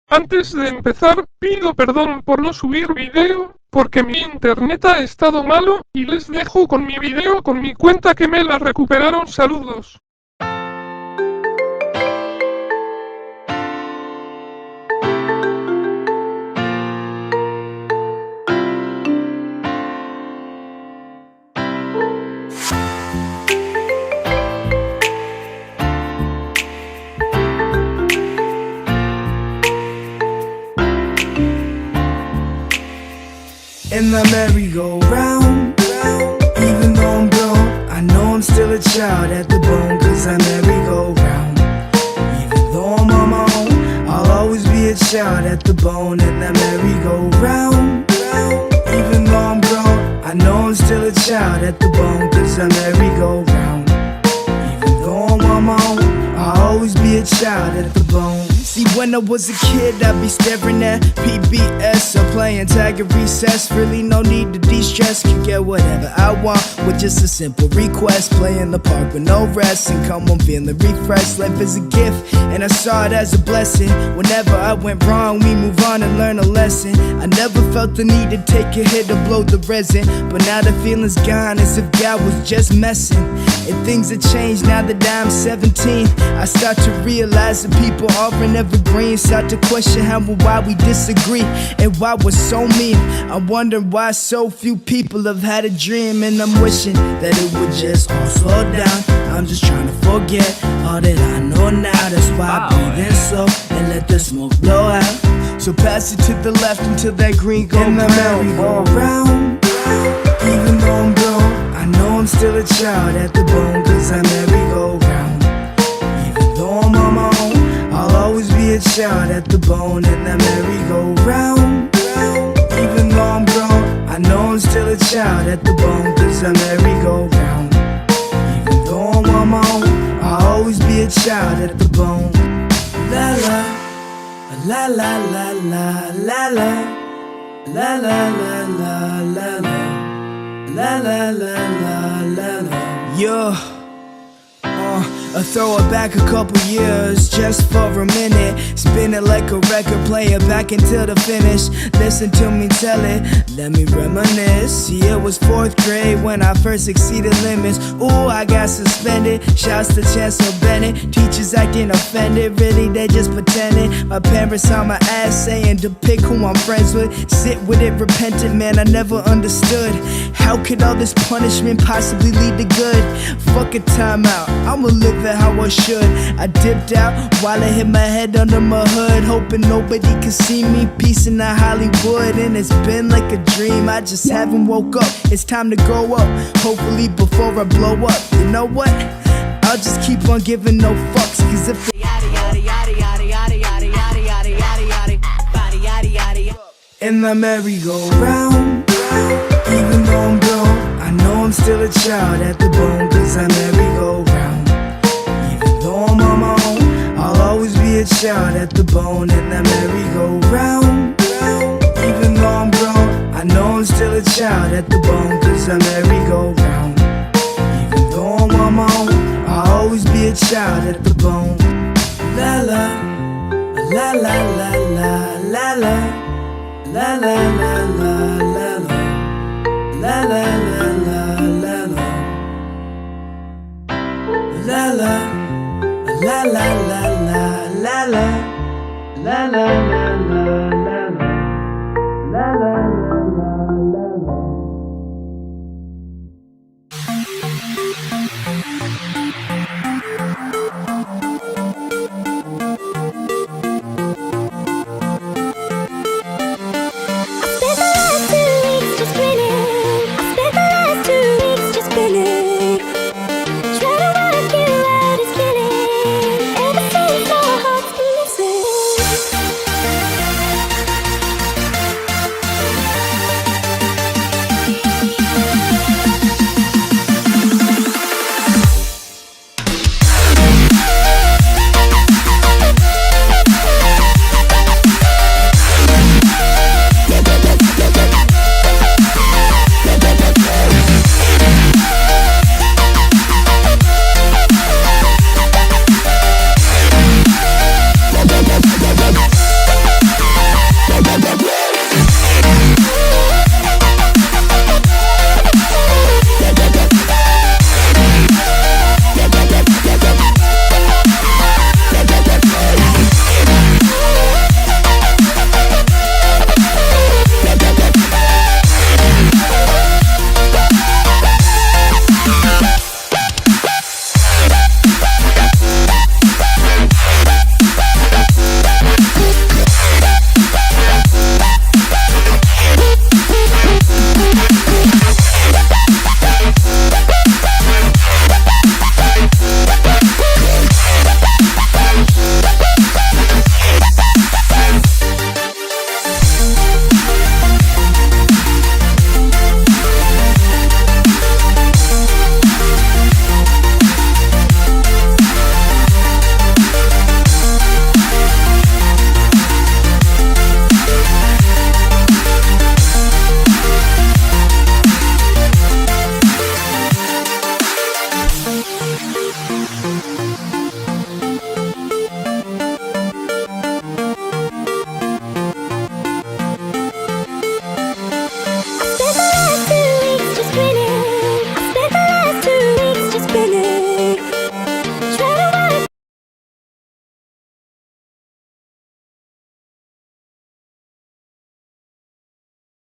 Antes de empezar, pido perdón por no subir video, porque mi internet ha estado malo, y les dejo con mi video con mi cuenta que me la recuperaron. Saludos. In the merry-go-round, even though I'm grown, I know I'm still a child at the bone, cause I merry-go-round. Even though I'm on my own, I'll always be a child at the bone. In the merry-go-round, even though I'm grown, I know I'm still a child at the bone, cause I merry-go-round. Even though I'm on my own, I'll always be a child at the bone. See, when I was a kid, I'd be staring at PBS or playing tag at recess. Really no need to de-stress, could get whatever I want with just a simple request. Play in the park with no rest and come home feeling refreshed. Life is a gift and I saw it as a blessing. Whenever I went wrong, we move on and learn a lesson. I never felt the need to take a hit or blow the resin, but now the feeling's gone as if God was just messing. And things have changed now that I'm 17. I start to realize that people aren't evergreen. Start to question how and why we disagree and why we're so mean. I wonder why so few people have had a dream, and I'm wishing that it would just all slow down. I'm just trying to forget all that I know now. That's why I breathe in slow and let the smoke blow out. So pass it to the left until that green goes round. Merry-go-round, even though I'm grown, I know I'm still a child at the bone, cause I merry-go-round. Even though I'm on my own, I'll always be a child at the bone. In that merry-go-round, even though I'm grown, I know I'm still a child at the bone, cause I merry-go-round. Even though I'm on my own, I'll always be a child at the bone. La la, la la la la la la, la la la la la la, la la la la la. Yeah. I throw it back a couple years just for a minute. Spin it like a record player back until the finish. Listen to me tell it, let me reminisce. See, it was 4th grade when I first exceeded limits. Ooh, I got suspended. Shouts to Chancellor Bennett. Teachers acting offended, really they just pretending. My parents on my ass saying to pick who I'm friends with. Sit with it repentant, man, I never understood. How could all this punishment possibly lead to good? Fuck a timeout, I'ma live it how I should. I dipped out while I hit my head under my hood, hoping nobody could see me. Peace in the Hollywood, and it's been like a dream. I just haven't woke up. It's time to grow up, hopefully before I blow up. You know what? I'll just keep on giving no fucks, cause if in the merry-go-round, even though I'm grown, I know I'm still a child at the bone, cause I merry-go-round. Even though I'm on my own, I'll always be a child at the bone. In that merry-go-round, even though I'm grown, I know I'm still a child at the bone, cause I merry-go-round. Even though I'm on my own, I'll always be a child at the bone. La la, la la la la la la. La la la la la la, la la la la la la, la la, la la la la la la, la la la la.